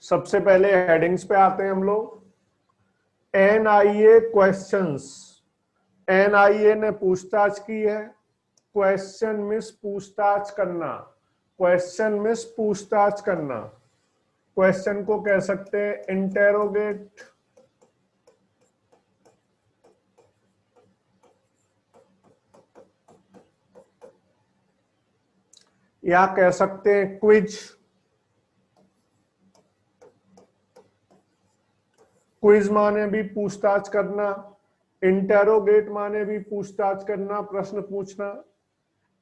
सबसे पहले हेडिंग्स पे आते हैं हम लोग। एनआईए क्वेश्चंस, एनआईए ने पूछताछ की है। क्वेश्चन मीन्स पूछताछ करना, क्वेश्चन मीन्स पूछताछ करना। क्वेश्चन को कह सकते हैं इंटेरोगेट, या कह सकते हैं क्विज। क्विज माने भी पूछताछ करना, इंटेरोगेट माने भी पूछताछ करना, प्रश्न पूछना।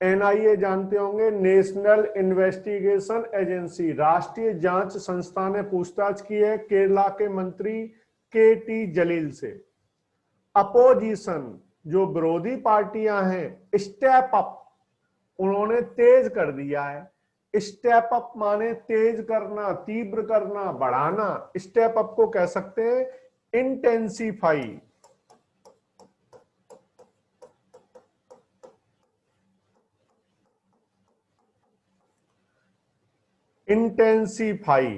एनआईए जानते होंगे, नेशनल इन्वेस्टिगेशन एजेंसी, राष्ट्रीय जांच संस्था ने पूछताछ की है केरला के मंत्री के.टी. जलील से। अपोजिशन, जो विरोधी पार्टियां हैं, स्टेप अप, उन्होंने तेज कर दिया है। स्टेप अप माने तेज करना, तीव्र करना, बढ़ाना। स्टेप अप को कह सकते हैं इंटेंसिफाई। इंटेंसिफाई,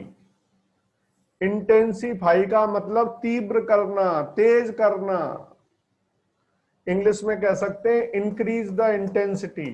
इंटेंसिफाई का मतलब तीव्र करना, तेज करना। इंग्लिश में कह सकते हैं इंक्रीज द इंटेंसिटी।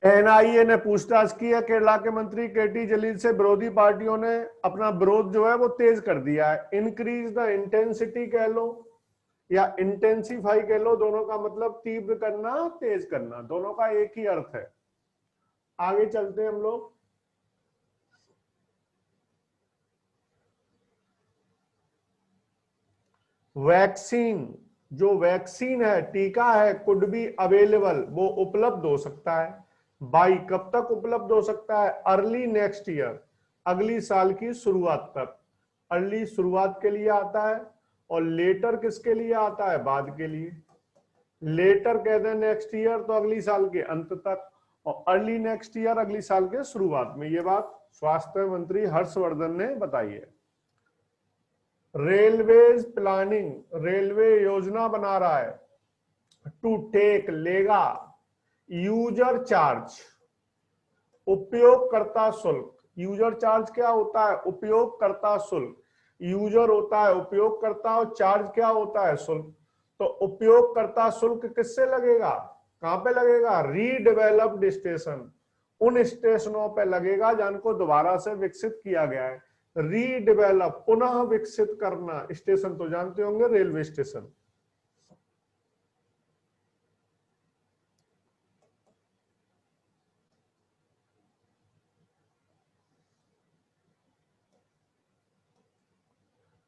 एनआईए ने पूछताछ की है केरला के मंत्री के.टी. जलील से। विरोधी पार्टियों ने अपना विरोध जो है वो तेज कर दिया है। इंक्रीज द इंटेंसिटी कह लो या इंटेंसिफाई कह लो, दोनों का मतलब तीव्र करना, तेज करना, दोनों का एक ही अर्थ है। आगे चलते हैं हम लोग। वैक्सीन, जो वैक्सीन है, टीका है, कुड बी अवेलेबल, वो उपलब्ध हो सकता है। बाई, कब तक उपलब्ध हो सकता है? अर्ली नेक्स्ट ईयर, अगली साल की शुरुआत तक। अर्ली शुरुआत के लिए आता है, और लेटर किसके लिए आता है? बाद के लिए। लेटर कहते हैं नेक्स्ट ईयर, तो अगली साल के अंत तक, और अर्ली नेक्स्ट ईयर अगली साल के शुरुआत में। ये बात स्वास्थ्य मंत्री हर्षवर्धन ने बताई है। रेलवेज प्लानिंग, रेलवे योजना बना रहा है टू टेक, लेगा, यूजर चार्ज, उपयोगकर्ता शुल्क। यूजर चार्ज क्या होता है? उपयोगकर्ता शुल्क। यूजर होता है उपयोगकर्ता, और चार्ज क्या होता है? शुल्क। तो उपयोगकर्ता शुल्क किससे लगेगा? कहां पे लगेगा? रीडेवेलप्ड स्टेशन, उन स्टेशनों पे लगेगा जिनको दोबारा से विकसित किया गया है। रीडेवेलप, पुनः विकसित करना। स्टेशन तो जानते होंगे, रेलवे स्टेशन।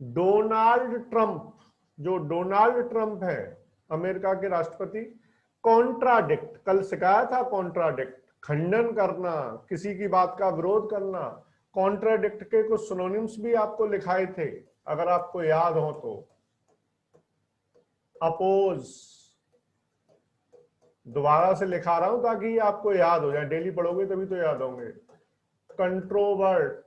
डोनाल्ड ट्रंप, जो डोनाल्ड ट्रंप है अमेरिका के राष्ट्रपति, कॉन्ट्राडिक्ट, कल सिखाया था कॉन्ट्राडिक्ट, खंडन करना, किसी की बात का विरोध करना। कॉन्ट्राडिक्ट के कुछ सिनोनिम्स भी आपको लिखाए थे, अगर आपको याद हो तो। अपोज, दोबारा से लिखा रहा हूं ताकि आपको याद हो जाए, डेली पढ़ोगे तभी तो याद होंगे। कंट्रोवर्ट,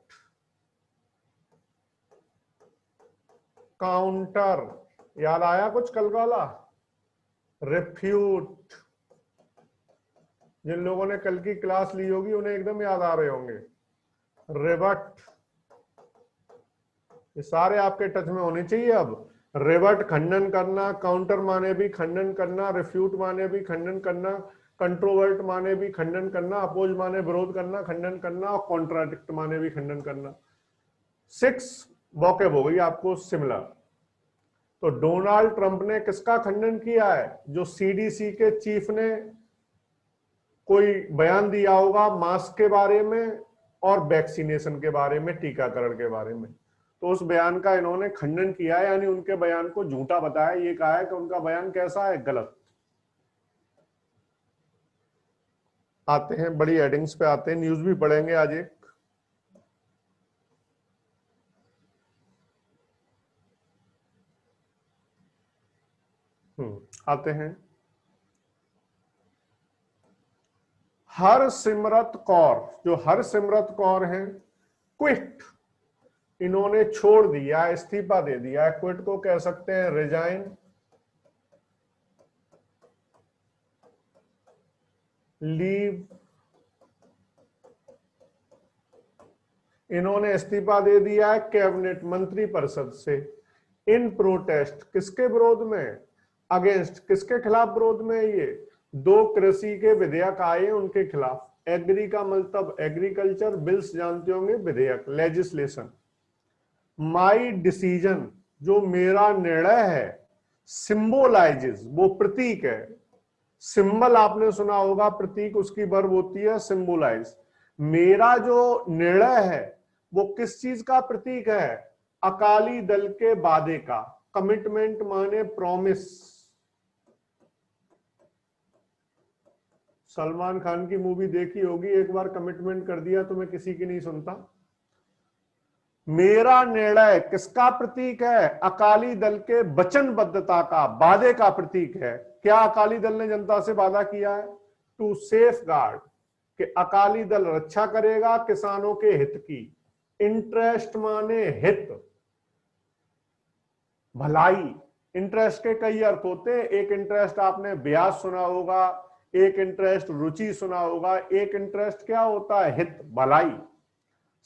काउंटर, याद आया कुछ कल वाला? रिफ्यूट, जिन लोगों ने कल की क्लास ली होगी उन्हें एकदम याद आ रहे होंगे। रिबट, ये सारे आपके टच में होने चाहिए अब। रिबट खंडन करना, काउंटर माने भी खंडन करना, रिफ्यूट माने भी खंडन करना, कंट्रोवर्ट माने भी खंडन करना, अपोज माने विरोध करना, खंडन करना, और कॉन्ट्राडिक्ट माने भी खंडन करना। 6 वोकैब हो गई आपको सिमिलर। तो डोनाल्ड ट्रंप ने किसका खंडन किया है? जो सीडीसी के चीफ ने कोई बयान दिया होगा मास्क के बारे में और वैक्सीनेशन के बारे में, टीकाकरण के बारे में, तो उस बयान का इन्होंने खंडन किया है, यानी उनके बयान को झूठा बताया। ये कहा है कि उनका बयान कैसा है? गलत। आते हैं बड़ी हेडिंग्स पे, आते हैं, न्यूज भी पढ़ेंगे आज एक। आते हैं। हरसिमरत कौर, जो हरसिमरत कौर हैं, क्विट, इन्होंने छोड़ दिया, इस्तीफा दे दिया। क्विट को कह सकते हैं रिजाइन, लीव, इन्होंने इस्तीफा दे दिया है कैबिनेट मंत्रिपरिषद से। इन प्रोटेस्ट, किसके विरोध में? अगेंस्ट, किसके खिलाफ विरोध में? ये 2 कृषि के विधेयक आए उनके खिलाफ। एग्री का मतलब एग्रीकल्चर, बिल्स जानते होंगे, विधेयक, लेजिस्लेशन। माई डिसीजन, जो मेरा निर्णय है, सिंबोलाइजेस, वो प्रतीक है। सिंबल आपने सुना होगा, प्रतीक, उसकी वर्ब होती है सिंबोलाइज। मेरा जो निर्णय है वो किस चीज का प्रतीक है? अकाली दल के वादे का। कमिटमेंट माने प्रॉमिस। सलमान खान की मूवी देखी होगी, एक बार कमिटमेंट कर दिया तो मैं किसी की नहीं सुनता। मेरा निर्णय किसका प्रतीक है? अकाली दल के वचनबद्धता का, वादे का प्रतीक है। क्या अकाली दल ने जनता से वादा किया है? टू सेफ गार्ड, कि अकाली दल रक्षा करेगा किसानों के हित की। इंटरेस्ट माने हित, भलाई। इंटरेस्ट के कई अर्थ होते हैं। एक इंटरेस्ट आपने ब्याज सुना होगा, एक इंटरेस्ट रुचि सुना होगा, एक इंटरेस्ट क्या होता है? हित, भलाई।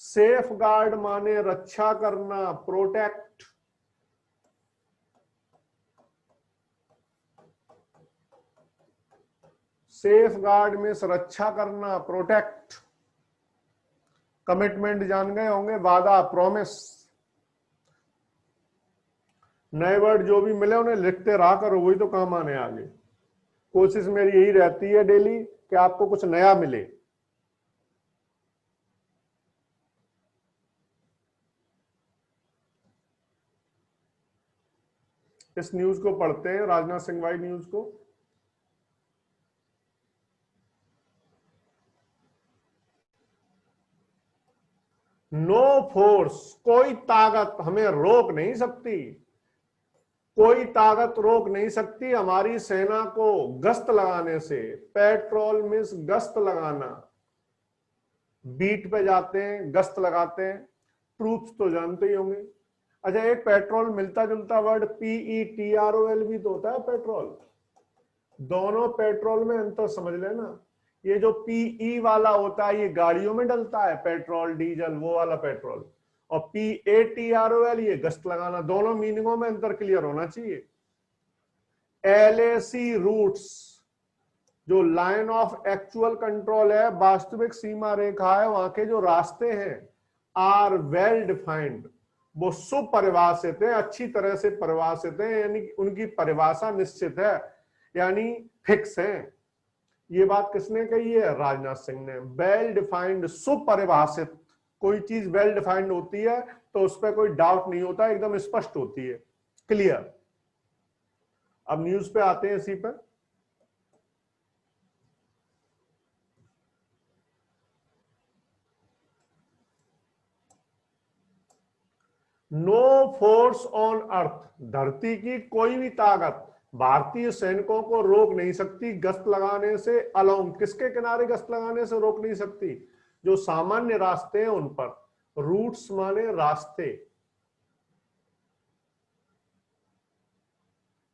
सेफ गार्ड माने रक्षा करना, प्रोटेक्ट। सेफ गार्ड में रक्षा करना, प्रोटेक्ट। कमिटमेंट जान गए होंगे, वादा, प्रॉमिस। नए वर्ड जो भी मिले उन्हें लिखते रहा करो, वही तो काम आने आगे। कोशिश मेरी यही रहती है डेली कि आपको कुछ नया मिले। इस न्यूज को पढ़ते हैं, राजनाथ सिंह वाई न्यूज को। नो फोर्स, कोई ताकत हमें रोक नहीं सकती, कोई ताकत रोक नहीं सकती हमारी सेना को गश्त लगाने से। पेट्रोल मींस गश्त लगाना, बीट पे जाते हैं, गश्त लगाते हैं। ट्रूप्स तो जानते ही होंगे। अच्छा, एक पेट्रोल मिलता जुलता वर्ड PETROL भी तो होता है, पेट्रोल। दोनों पेट्रोल में अंतर समझ लेना। ये जो PE वाला होता है ये गाड़ियों में डलता है, पेट्रोल डीजल, वो वाला पेट्रोल। और PATROL ये गश्त लगाना। दोनों मीनिंगों में अंतर क्लियर होना चाहिए। LAC रूट्स, जो लाइन ऑफ एक्चुअल कंट्रोल है, वास्तविक सीमा रेखा है, वहां के जो रास्ते हैं, आर वेल डिफाइंड, वो सुपरिभाषित है, अच्छी तरह से परिभाषित है, यानी उनकी परिभाषा निश्चित है, यानी फिक्स है। ये बात किसने कही है? राजनाथ सिंह ने। वेल डिफाइंड, सुपरिभाषित। कोई चीज वेल डिफाइंड होती है तो उस पर कोई डाउट नहीं होता, एकदम स्पष्ट होती है, क्लियर। अब न्यूज पे आते हैं इसी पर। नो फोर्स ऑन अर्थ, धरती की कोई भी ताकत भारतीय सैनिकों को रोक नहीं सकती गश्त लगाने से। अलोंग, किसके किनारे गश्त लगाने से रोक नहीं सकती? जो सामान्य रास्ते हैं उन पर। रूट्स माने रास्ते।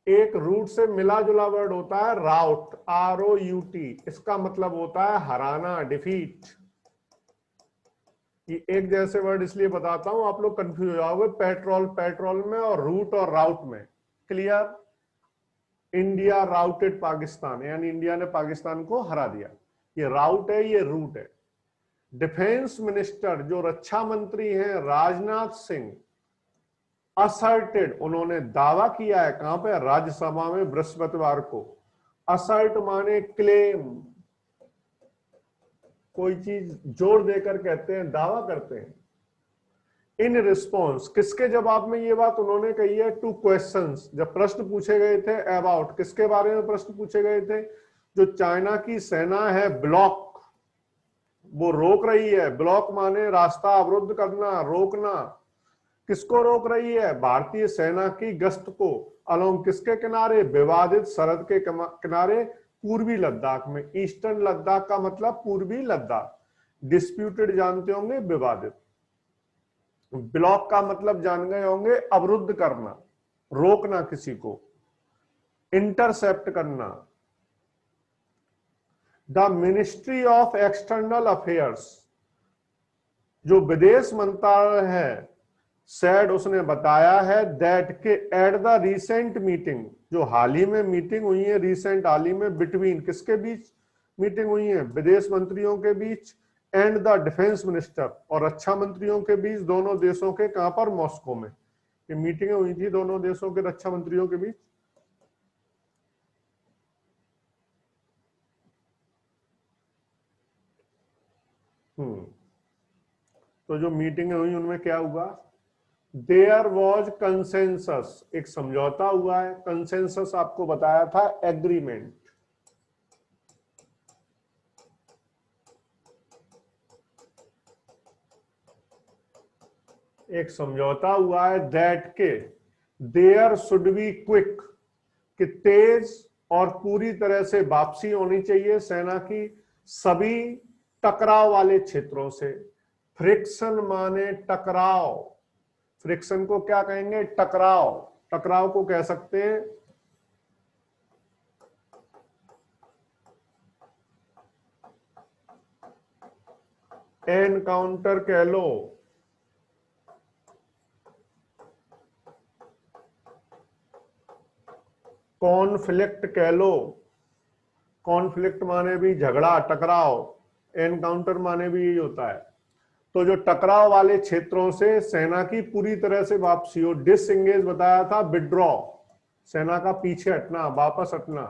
एक रूट से मिला जुला वर्ड होता है राउट, ROUT। इसका मतलब होता है हराना, डिफीट। ये एक जैसे वर्ड इसलिए बताता हूं, आप लोग कंफ्यूज हो जाओगे। पेट्रोल, पेट्रोल में, और रूट और राउट में, क्लियर। इंडिया राउटेड पाकिस्तान, यानी इंडिया ने पाकिस्तान को हरा दिया। ये राउट है, ये रूट है। डिफेंस मिनिस्टर, जो रक्षा मंत्री हैं, राजनाथ सिंह, असर्टेड, उन्होंने दावा किया है, कहां पे? राज्यसभा में बृहस्पतिवार को। असर्ट माने क्लेम, कोई चीज जोर देकर कहते हैं, दावा करते हैं। इन रिस्पॉन्स, किसके जवाब में ये बात उन्होंने कही है? टू क्वेश्चंस, जब प्रश्न पूछे गए थे अबाउट, किसके बारे में प्रश्न पूछे गए थे? जो चाइना की सेना है, ब्लॉक, वो रोक रही है। ब्लॉक माने रास्ता अवरुद्ध करना, रोकना। किसको रोक रही है? भारतीय सेना की गश्त को। अलोंग किसके किनारे? विवादित सरहद के किनारे, पूर्वी लद्दाख में। ईस्टर्न लद्दाख का मतलब पूर्वी लद्दाख। डिस्प्यूटेड जानते होंगे, विवादित। ब्लॉक का मतलब जान गए होंगे, अवरुद्ध करना, रोकना किसी को, इंटरसेप्ट करना। The ministry of external affairs, जो विदेश मंत्रालय है, सेड उसने बताया है दैट के एट द रिसेंट मीटिंग, जो हाल ही में मीटिंग हुई है, रिसेंट हाल ही में, बिटवीन किसके बीच मीटिंग हुई है, विदेश मंत्रियों के बीच, एंड द डिफेंस मिनिस्टर, और रक्षा मंत्रियों के बीच, दोनों देशों के। कहां पर? मॉस्को में। ये मीटिंगें हुई थी दोनों देशों के रक्षा मंत्रियों के बीच। तो जो मीटिंगें हुई उनमें क्या हुआ? देयर वॉज कंसेंसस, एक समझौता हुआ है। कंसेंसस आपको बताया था एग्रीमेंट। एक समझौता हुआ है दैट के देयर शुड बी क्विक, कि तेज और पूरी तरह से वापसी होनी चाहिए सेना की सभी टकराव वाले क्षेत्रों से। फ्रिक्शन माने टकराव। फ्रिक्शन को क्या कहेंगे? टकराव। टकराव को कह सकते हैं एनकाउंटर कह लो, कॉन्फ्लिक्ट कह लो। कॉन्फ्लिक्ट माने भी झगड़ा, टकराव। एनकाउंटर माने भी यही होता है। तो जो टकराव वाले क्षेत्रों से सेना की पूरी तरह से वापसी हो। डिसएंगेज बताया था विड्रॉ, सेना का पीछे हटना, वापस हटना।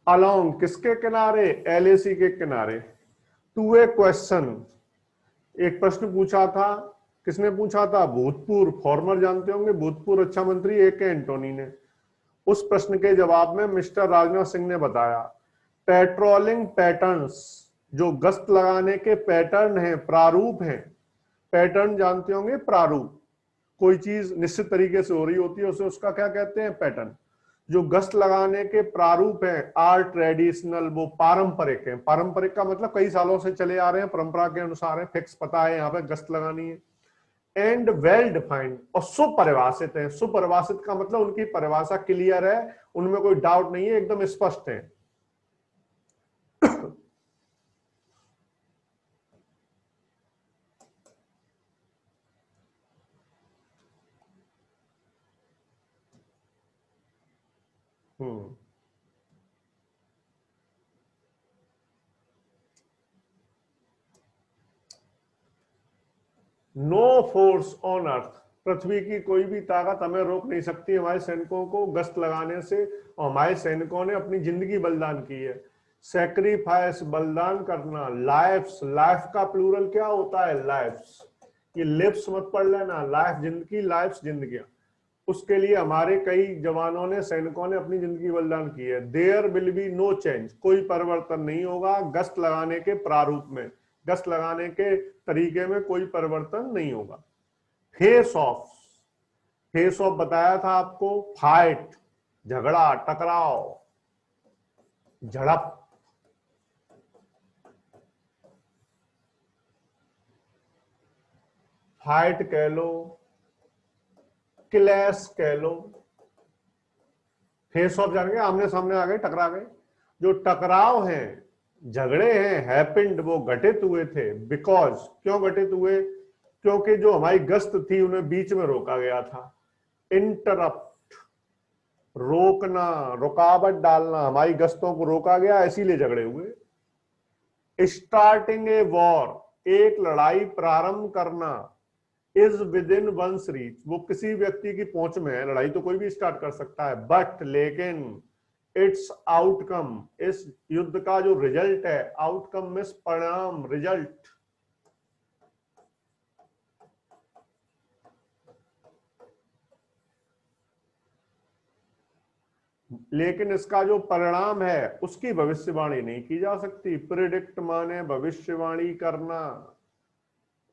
अलोंग किसके किनारे? एलएसी के किनारे। टू ए क्वेश्चन, एक प्रश्न पूछा था। किसने पूछा था? भूतपूर्व, फॉर्मर जानते होंगे, भूतपूर्व रक्षा मंत्री ए के एंटोनी ने। उस प्रश्न के जवाब में मिस्टर राजनाथ सिंह ने बताया पेट्रोलिंग पैटर्न्स, जो गश्त लगाने के पैटर्न हैं, प्रारूप हैं। पैटर्न जानते होंगे, प्रारूप। कोई चीज निश्चित तरीके से हो रही होती है उसे, उसका क्या कहते हैं? पैटर्न। जो गश्त लगाने के प्रारूप हैं, आर ट्रेडिशनल, वो पारंपरिक हैं। पारंपरिक का मतलब कई सालों से चले आ रहे हैं, परंपरा के अनुसार है, फिक्स पता है यहाँ पे गश्त लगानी है। एंड वेल डिफाइंड, और सुपरिभाषित है। सुपरिभाषित का मतलब उनकी परिभाषा क्लियर है, उनमें कोई डाउट नहीं है, एकदम स्पष्ट है। नो फोर्स ऑन अर्थ, पृथ्वी की कोई भी ताकत हमें रोक नहीं सकती हमारे सैनिकों को गश्त लगाने से। और हमारे सैनिकों ने अपनी जिंदगी बलिदान की है। सेक्रीफाइस, बलिदान करना। लाइफ्स, लाइफ का प्लूरल क्या होता है? लाइफ्स। ये लिप्स मत पढ़ लेना, लाइफ जिंदगी, लाइफ्स जिंदगियां। उसके लिए हमारे कई जवानों ने, सैनिकों ने अपनी जिंदगी बलिदान की है। There will be no change, कोई परिवर्तन नहीं होगा गश्त लगाने के प्रारूप में, गश्त लगाने के तरीके में कोई परिवर्तन नहीं होगा। फेस ऑफ, फेस ऑफ बताया था आपको, फाइट, झगड़ा, टकराव, झड़प। फाइट कह लो, क्लैश कह लो। फेस ऑफ जानेंगे, आमने सामने आ गए, टकरा गए। जो टकराव हैं, झगड़े हैं, हैपेंड, वो घटित हुए थे। बिकॉज, क्यों घटित हुए? क्योंकि जो हमारी गश्त थी उन्हें बीच में रोका गया था। इंटरप्ट, रोकना, रुकावट डालना, हमारी गश्तों को रोका गया, इसीलिए झगड़े हुए। स्टार्टिंग ए वॉर, एक लड़ाई प्रारंभ करना। Is within one's reach, वो किसी व्यक्ति की पहुंच में है। लड़ाई तो कोई भी स्टार्ट कर सकता है, बट लेकिन इट्स आउटकम, इस युद्ध का जो रिजल्ट है, आउटकम मींस परिणाम, रिजल्ट। लेकिन इसका जो परिणाम है उसकी भविष्यवाणी नहीं की जा सकती। प्रिडिक्ट माने भविष्यवाणी करना।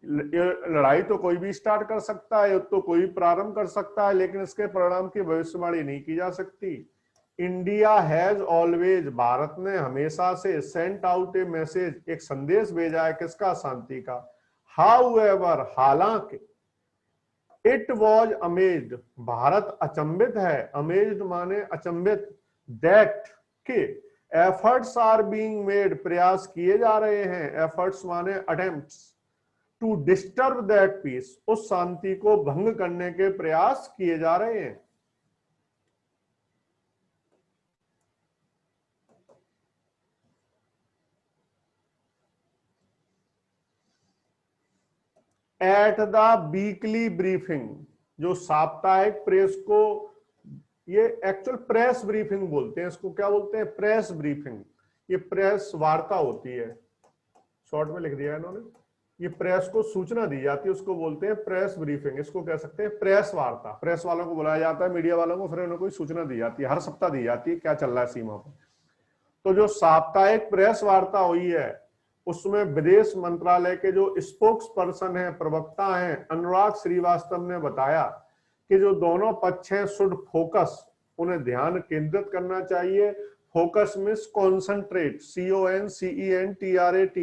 ये लड़ाई तो कोई भी स्टार्ट कर सकता है, तो कोई प्रारंभ कर सकता है, लेकिन इसके परिणाम की भविष्यवाणी नहीं की जा सकती। इंडिया हैज ऑलवेज, भारत ने हमेशा से, सेंट आउट ए मैसेज, एक संदेश भेजा है, किसका? शांति का। हाउएवर, हालांकि, इट वॉज अमेज्ड, भारत अचंभित है, अमेज्ड माने अचंभित, दैट, के एफर्ट्स आर बीइंग मेड, प्रयास किए जा रहे हैं, एफर्ट्स माने attempts, to disturb that peace, उस शांति को भंग करने के प्रयास किए जा रहे हैं। एट द वीकली ब्रीफिंग, जो साप्ताहिक प्रेस को, ये एक्चुअल प्रेस ब्रीफिंग बोलते हैं इसको, क्या बोलते हैं? Press briefing. ये प्रेस वार्ता होती है, शॉर्ट में लिख दिया इन्होंने। ये प्रेस को सूचना दी जाती है, उसको बोलते हैं प्रेस ब्रीफिंग, इसको कह सकते हैं प्रेस वार्ता। प्रेस वालों को बुलाया जाता है, मीडिया वालों को, फिर उन्हें कोई सूचना दी जाती है, हर सप्ताह दी जाती है क्या चल रहा है सीमा पर। तो जो साप्ताहिक प्रेस वार्ता हुई है, उसमें विदेश मंत्रालय के जो स्पोक्स पर्सन है, प्रवक्ता हैं, अनुराग श्रीवास्तव ने बताया कि जो दोनों पक्ष हैं शुड फोकस, उन्हें ध्यान केंद्रित करना चाहिए। फोकस मीन्स कॉन्सेंट्रेट, CONCENTRAT,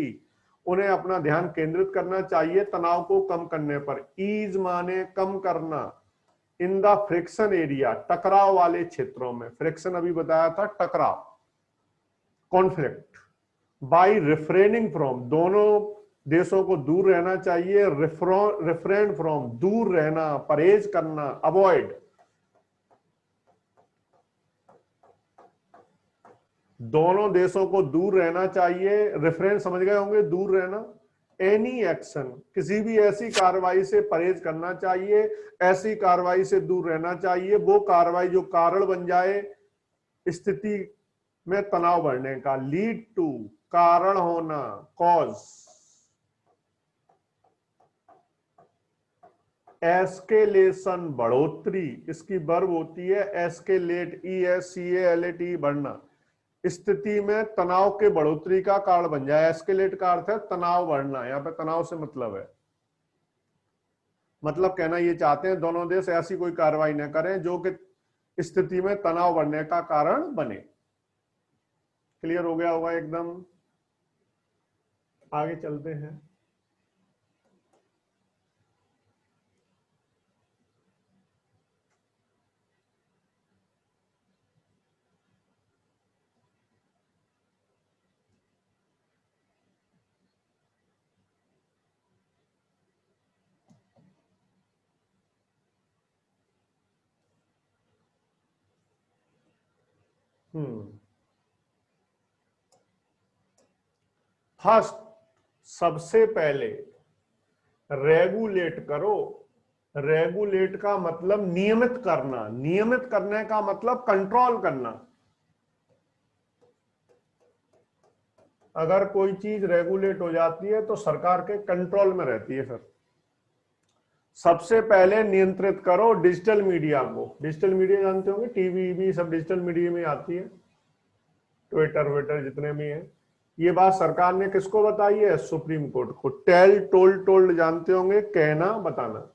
उन्हें अपना ध्यान केंद्रित करना चाहिए तनाव को कम करने पर। ईज माने कम करना, इन द फ्रिक्शन एरिया, टकराव वाले क्षेत्रों में। फ्रिक्शन अभी बताया था, टकराव, कॉन्फ्लिक्ट। बाई रिफ्रेनिंग फ्रॉम, दोनों देशों को दूर रहना चाहिए, रिफ्रेन फ्रॉम, दूर रहना, परहेज करना, अवॉइड, दोनों देशों को दूर रहना चाहिए। रिफ्रेन समझ गए होंगे, दूर रहना। एनी एक्शन, किसी भी ऐसी कार्रवाई से परहेज करना चाहिए, ऐसी कार्रवाई से दूर रहना चाहिए, वो कार्रवाई जो कारण बन जाए स्थिति में तनाव बढ़ने का। लीड टू, कारण होना, कॉज। एस्केलेशन, बढ़ोतरी, इसकी वर्ब होती है एस्केलेट, ESCALAT, बढ़ना। स्थिति में तनाव के बढ़ोतरी का कारण बन जाए। एस्केलेट का अर्थ है तनाव बढ़ना, यहाँ पे तनाव से मतलब है, मतलब कहना ये चाहते हैं दोनों देश ऐसी कोई कार्रवाई न करें जो कि स्थिति में तनाव बढ़ने का कारण बने। क्लियर हो गया होगा एकदम? आगे चलते हैं। फर्स्ट, सबसे पहले, रेगुलेट करो। रेगुलेट का मतलब नियमित करना, नियमित करने का मतलब कंट्रोल करना। अगर कोई चीज रेगुलेट हो जाती है तो सरकार के कंट्रोल में रहती है। फिर सबसे पहले नियंत्रित करो डिजिटल मीडिया को। डिजिटल मीडिया जानते होंगे, टीवी भी सब डिजिटल मीडिया में आती है, ट्विटर विटर जितने भी हैं। ये बात सरकार ने किसको बताई है? सुप्रीम कोर्ट को। टेल, टोल्ड, टोल्ड जानते होंगे, कहना, बताना।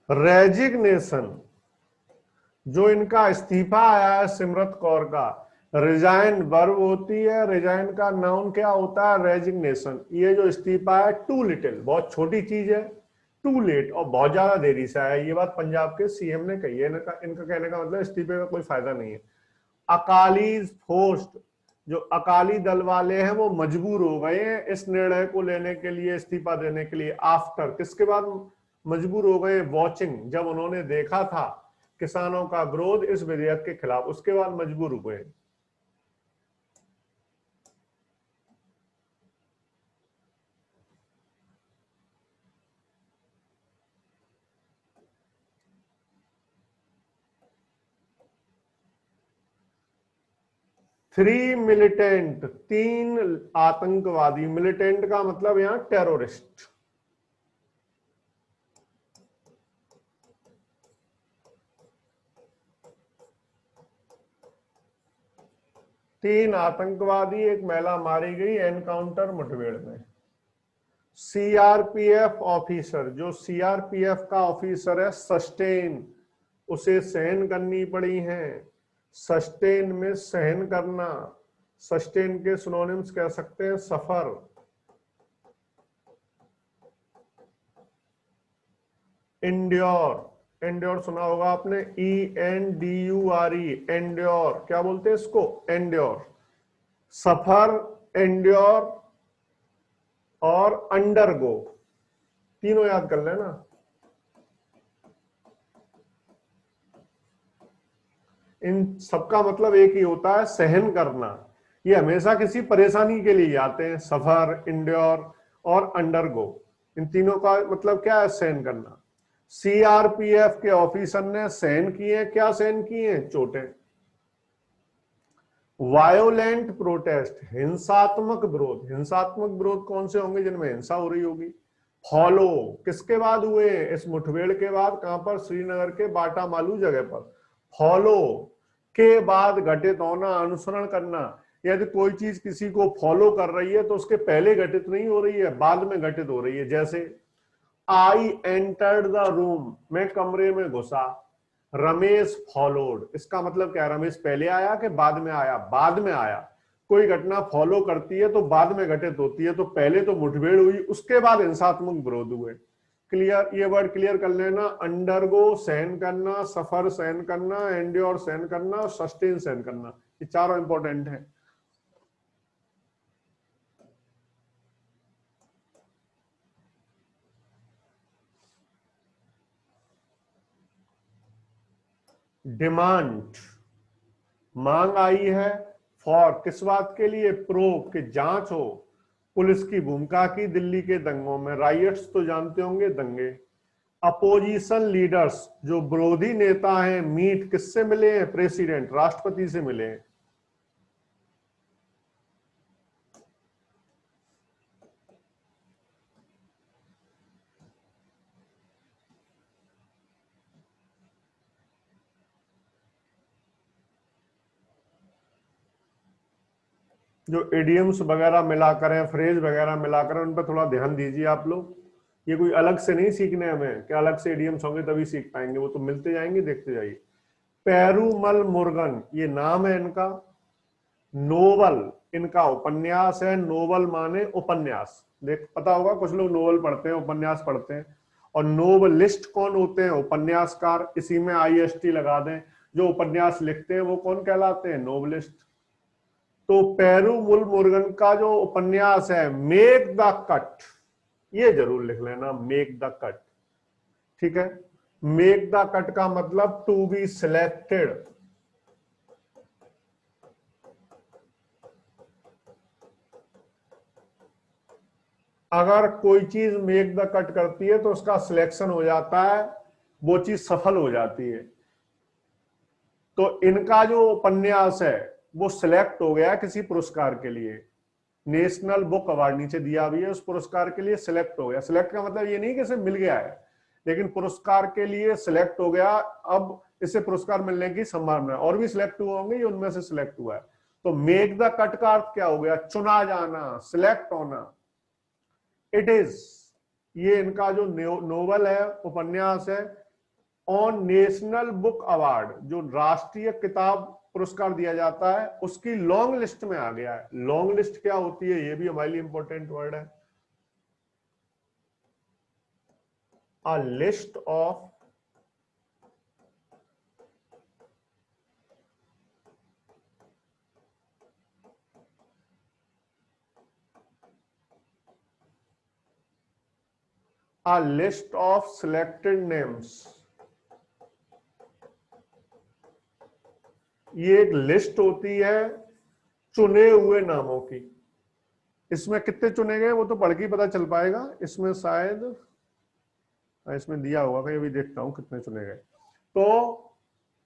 रेजिग्नेशन, जो इनका इस्तीफा आया है सिमरत कौर का, रिजाइन वर्ब होती है, रिजाइन का नाउन क्या होता है? रेजिग्नेशन। ये जो इस्तीफा है टू लिटिल, बहुत छोटी चीज है, टू लेट, और बहुत ज्यादा देरी से आया। ये बात पंजाब के CM ने कही है। इनका कहने का मतलब इस्तीफे का कोई फायदा नहीं है। अकाली फोर्स्ड, जो अकाली दल वाले हैं वो मजबूर हो गए हैं इस निर्णय को लेने के लिए, इस्तीफा देने के लिए। आफ्टर, किसके बाद मजबूर हो गए? वॉचिंग, जब उन्होंने देखा था किसानों का विरोध इस विधेयक के खिलाफ, उसके बाद मजबूर हुए। थ्री मिलिटेंट, 3 आतंकवादी। मिलिटेंट का मतलब यहां टेररिस्ट। 3 आतंकवादी, एक महिला मारी गई एनकाउंटर मुठभेड़ में। सीआरपीएफ ऑफिसर, जो सीआरपीएफ का ऑफिसर है, सस्टेन, उसे सहन करनी पड़ी है। सस्टेन में सहन करना, सस्टेन के सिनोनिम्स कह सकते हैं सफर, एंड्योर, एंड्योर सुना होगा आपने, ENDURE, एंड्योर, क्या बोलते हैं इसको, एंड्योर, सफर, एंड्योर और अंडरगो, तीनों याद कर लेना। इन सबका मतलब एक ही होता है, सहन करना। ये हमेशा किसी परेशानी के लिए आते हैं, सफर, इंड्योर और अंडरगो, इन तीनों का मतलब क्या है, सहन करना। सीआरपीएफ के ऑफिसर ने सहन किए, क्या सहन किए, चोटें। वायोलेंट प्रोटेस्ट, हिंसात्मक विरोध, हिंसात्मक विरोध कौन से होंगे, जिनमें हिंसा हो रही होगी। फॉलो, किसके बाद हुए, इस मुठभेड़ के बाद, कहां पर, श्रीनगर के बाटा मालू जगह पर। फॉलो के बाद घटित होना, अनुसरण करना, यदि कोई चीज किसी को फॉलो कर रही है तो उसके पहले घटित नहीं हो रही है, बाद में घटित हो रही है। जैसे आई एंटर्ड द रूम, मैं कमरे में घुसा, रमेश फॉलोड, इसका मतलब क्या है, रमेश पहले आया कि बाद में आया, बाद में आया। कोई घटना फॉलो करती है तो बाद में घटित होती है, तो पहले तो मुठभेड़ हुई, उसके बाद हिंसात्मक विरोध हुए। क्लियर, ये वर्ड क्लियर कर लेना, अंडरगो सहन करना, सफर सहन करना, एंड्योर सहन करना, सस्टेन सहन करना, ये चारों इंपॉर्टेंट है। डिमांड, मांग आई है, फॉर, किस बात के लिए, प्रोब, कि जांच हो पुलिस की भूमिका की दिल्ली के दंगों में। राइट्स तो जानते होंगे, दंगे। अपोजिशन लीडर्स, जो विरोधी नेता हैं, मीट, किससे मिले हैं, प्रेसिडेंट, राष्ट्रपति से मिले हैं। जो इडियम्स वगैरह मिलाकर हैं, फ्रेज वगैरह मिलाकर, उन पर थोड़ा ध्यान दीजिए आप लोग। ये कोई अलग से नहीं सीखने हमें, क्या अलग से इडियम्स होंगे तभी सीख पाएंगे, वो तो मिलते जाएंगे, देखते जाइए। पेरूमल मुरुगन, ये नाम है इनका। नोवल, इनका उपन्यास है, नोवल माने उपन्यास, देख पता होगा, कुछ लोग नोवेल पढ़ते हैं, उपन्यास पढ़ते हैं। और नोवेलिस्ट कौन होते हैं, उपन्यासकार, इसी में IST लगा दें, जो उपन्यास लिखते हैं वो कौन कहलाते हैं, नोवेलिस्ट। तो पेरूमल मुरुगन का जो उपन्यास है मेक द कट, ये जरूर लिख लेना, मेक द कट, ठीक है। मेक द कट का मतलब टू बी सिलेक्टेड। अगर कोई चीज मेक द कट करती है तो उसका सिलेक्शन हो जाता है, वो चीज सफल हो जाती है। तो इनका जो उपन्यास है वो सिलेक्ट हो गया किसी पुरस्कार के लिए, नेशनल बुक अवार्ड नीचे दिया भी है, उस पुरस्कार के लिए सिलेक्ट हो गया। सिलेक्ट का मतलब ये नहीं कि इसे मिल गया है, लेकिन पुरस्कार के लिए सिलेक्ट हो गया। अब इसे पुरस्कार मिलने की संभावना है, और भी सिलेक्ट हुए होंगे, ये उनमें से सिलेक्ट हुआ है। तो मेक द कट का अर्थ क्या हो गया, चुना जाना, सिलेक्ट होना। इट इज, ये इनका जो नोवेल है, उपन्यास है, ऑन नेशनल बुक अवार्ड, जो राष्ट्रीय किताब पुरस्कार दिया जाता है, उसकी लॉन्ग लिस्ट में आ गया है। लॉन्ग लिस्ट क्या होती है, ये भी हमारे लिए इंपॉर्टेंट वर्ड है। A list of a list of selected names, ये एक लिस्ट होती है चुने हुए नामों की। इसमें कितने चुने गए वो तो पढ़ के ही पता चल पाएगा, इसमें शायद इसमें दिया होगा, कहीं अभी देखता हूं कितने चुने गए। तो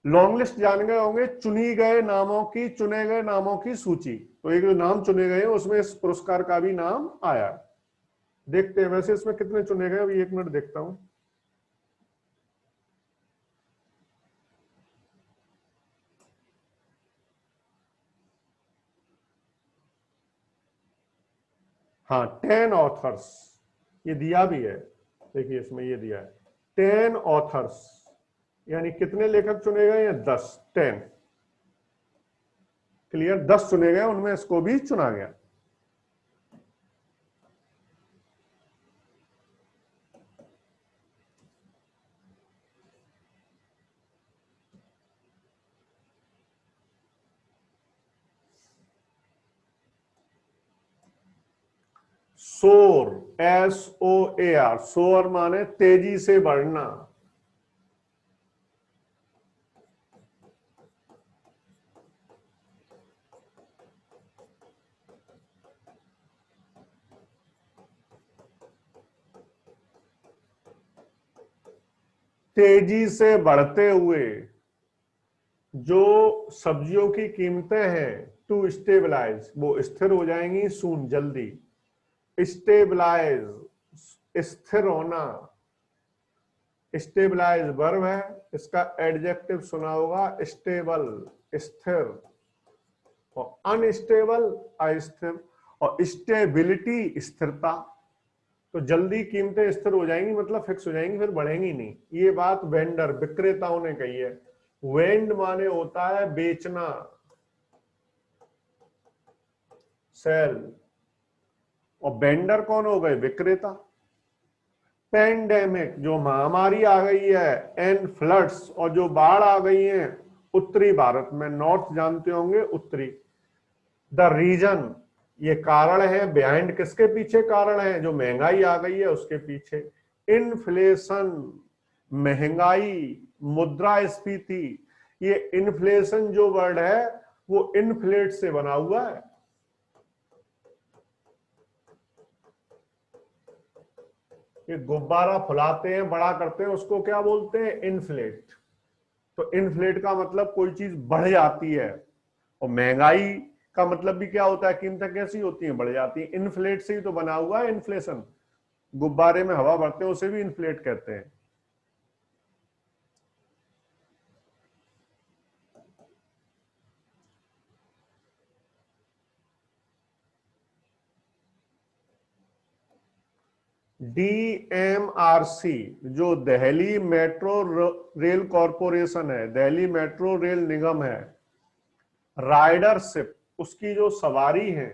लॉन्ग लिस्ट जान गए होंगे, चुनी गए नामों की, चुने गए नामों की सूची। तो एक जो नाम चुने गए उसमें इस पुरस्कार का भी नाम आया। देखते हैं वैसे इसमें कितने चुने गए, अभी 1 मिनट देखता हूं। हाँ 10 ऑथर्स, ये दिया भी है, देखिए इसमें ये दिया है 10 ऑथर्स, यानी कितने लेखक चुने गए हैं? 10, 10, क्लियर, 10 चुने गए, उनमें इसको भी चुना गया। सोर, SOAR, सोर माने तेजी से बढ़ना। तेजी से बढ़ते हुए जो सब्जियों की कीमतें हैं, टू स्टेबलाइज, वो स्थिर हो जाएंगी सून, जल्दी। स्टेबलाइज, स्थिर होना, स्टेबलाइज वर्ब है, इसका एडजेक्टिव सुना होगा स्टेबल, स्थिर, और अनस्टेबल अस्थिर, और स्टेबिलिटी स्थिरता। तो जल्दी कीमतें स्थिर हो जाएंगी मतलब फिक्स हो जाएंगी, फिर बढ़ेंगी नहीं। ये बात वेंडर, विक्रेताओं ने कही है। वेंड माने होता है बेचना, सेल, और वेंडर कौन हो गए? विक्रेता। पेंडेमिक, जो महामारी आ गई है, एंड फ्लड्स, और जो बाढ़ आ गई है उत्तरी भारत में, नॉर्थ जानते होंगे, उत्तरी। द रीजन, ये कारण है, बिहाइंड किसके पीछे कारण है? जो महंगाई आ गई है उसके पीछे। इन्फ्लेशन, महंगाई, मुद्रास्फीति, ये इन्फ्लेशन जो वर्ड है वो इन्फ्लेट से बना हुआ है। ये गुब्बारा फुलाते हैं, बड़ा करते हैं, उसको क्या बोलते हैं? इन्फ्लेट। तो इन्फ्लेट का मतलब कोई चीज बढ़ जाती है, और महंगाई का मतलब भी क्या होता है? कीमतें कैसी होती हैं? बढ़ जाती है। इन्फ्लेट से ही तो बना हुआ है इन्फ्लेशन। गुब्बारे में हवा भरते हैं उसे भी इन्फ्लेट कहते हैं। DMRC, जो दिल्ली मेट्रो रेल कॉरपोरेशन है, दिल्ली मेट्रो रेल निगम है, राइडरशिप, उसकी जो सवारी है,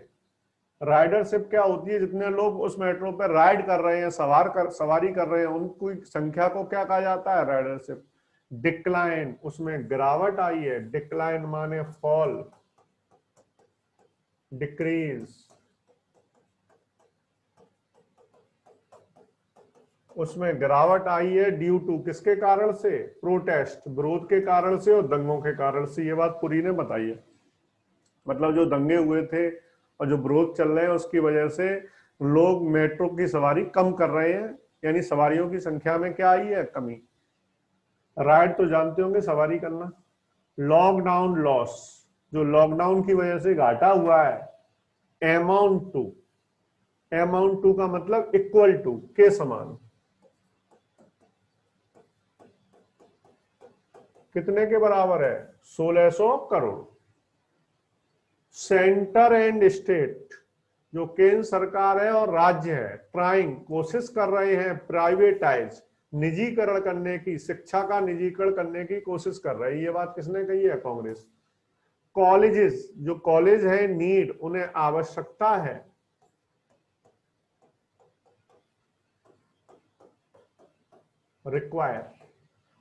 राइडरशिप क्या होती है? जितने लोग उस मेट्रो पर राइड कर रहे हैं, सवारी कर रहे हैं, उनकी संख्या को क्या कहा जाता है? राइडरशिप। डिक्लाइन, उसमें गिरावट आई है, डिक्लाइन माने फॉल, डिक्रीज, उसमें गिरावट आई है ड्यू टू, किसके कारण से? प्रोटेस्ट, विरोध के कारण से और दंगों के कारण से। ये बात पुरी ने बताई है, मतलब जो दंगे हुए थे और जो विरोध चल रहे हैं उसकी वजह से लोग मेट्रो की सवारी कम कर रहे हैं, यानी सवारियों की संख्या में क्या आई है? कमी। राइड तो जानते होंगे, सवारी करना। लॉकडाउन लॉस, जो लॉकडाउन की वजह से घाटा हुआ है। अमाउंट टू, अमाउंट टू का मतलब इक्वल टू, के समान। कितने के बराबर है? 1600 करोड़। सेंटर एंड स्टेट, जो केंद्र सरकार है और राज्य है, ट्राइंग, कोशिश कर रहे हैं, प्राइवेटाइज, निजीकरण करने की, शिक्षा का निजीकरण करने की कोशिश कर रहे हैं। ये बात किसने कही है? कांग्रेस। कॉलेजेस, जो कॉलेज है, नीड, उन्हें आवश्यकता है, रिक्वायर,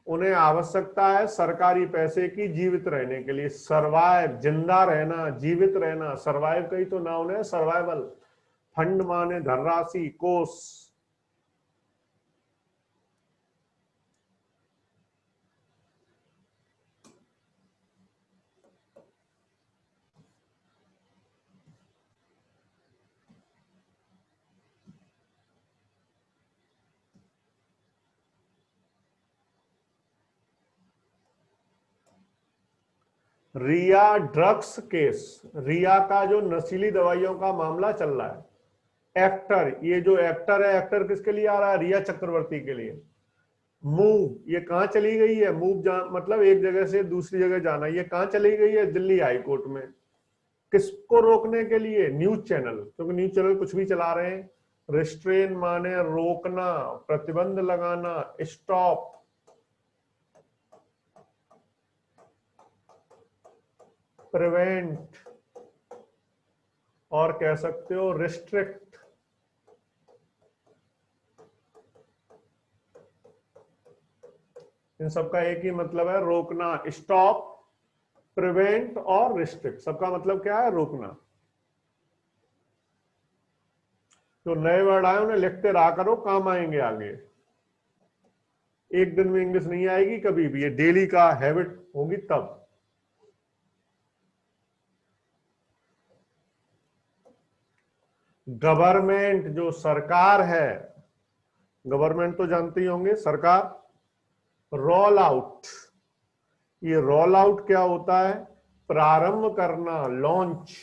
उन्हें आवश्यकता है सरकारी पैसे की जीवित रहने के लिए। सर्वाइव, जिंदा रहना, जीवित रहना, सर्वाइव का ही तो नाउन है, सर्वाइवल। फंड माने धनराशि, कोष। रिया ड्रग्स केस, रिया का जो नशीली दवाइयों का मामला चल रहा है। एक्टर, ये जो एक्टर है, एक्टर किसके लिए आ रहा है? रिया चक्रवर्ती के लिए। मूव, ये कहां चली गई है? मूव मतलब एक जगह से दूसरी जगह जाना। ये कहां चली गई है? दिल्ली हाई कोर्ट में। किसको रोकने के लिए? न्यूज चैनल, क्योंकि न्यूज चैनल कुछ भी चला रहे हैं। रिस्ट्रेन माने रोकना, प्रतिबंध लगाना, स्टॉप। प्रिवेंट, और कह सकते हो रिस्ट्रिक्ट। इन सबका एक ही मतलब है, रोकना। स्टॉप, प्रिवेंट और रिस्ट्रिक्ट, सबका मतलब क्या है? रोकना। जो नए वर्ड आए उन्हें लिखते रहा करो, काम आएंगे आगे। एक दिन में इंग्लिश नहीं आएगी कभी भी, ये डेली का हैबिट होगी तब। गवर्नमेंट, जो सरकार है, गवर्नमेंट तो जानते ही होंगे, सरकार। रोल आउट, ये रोल आउट क्या होता है? प्रारंभ करना, लॉन्च।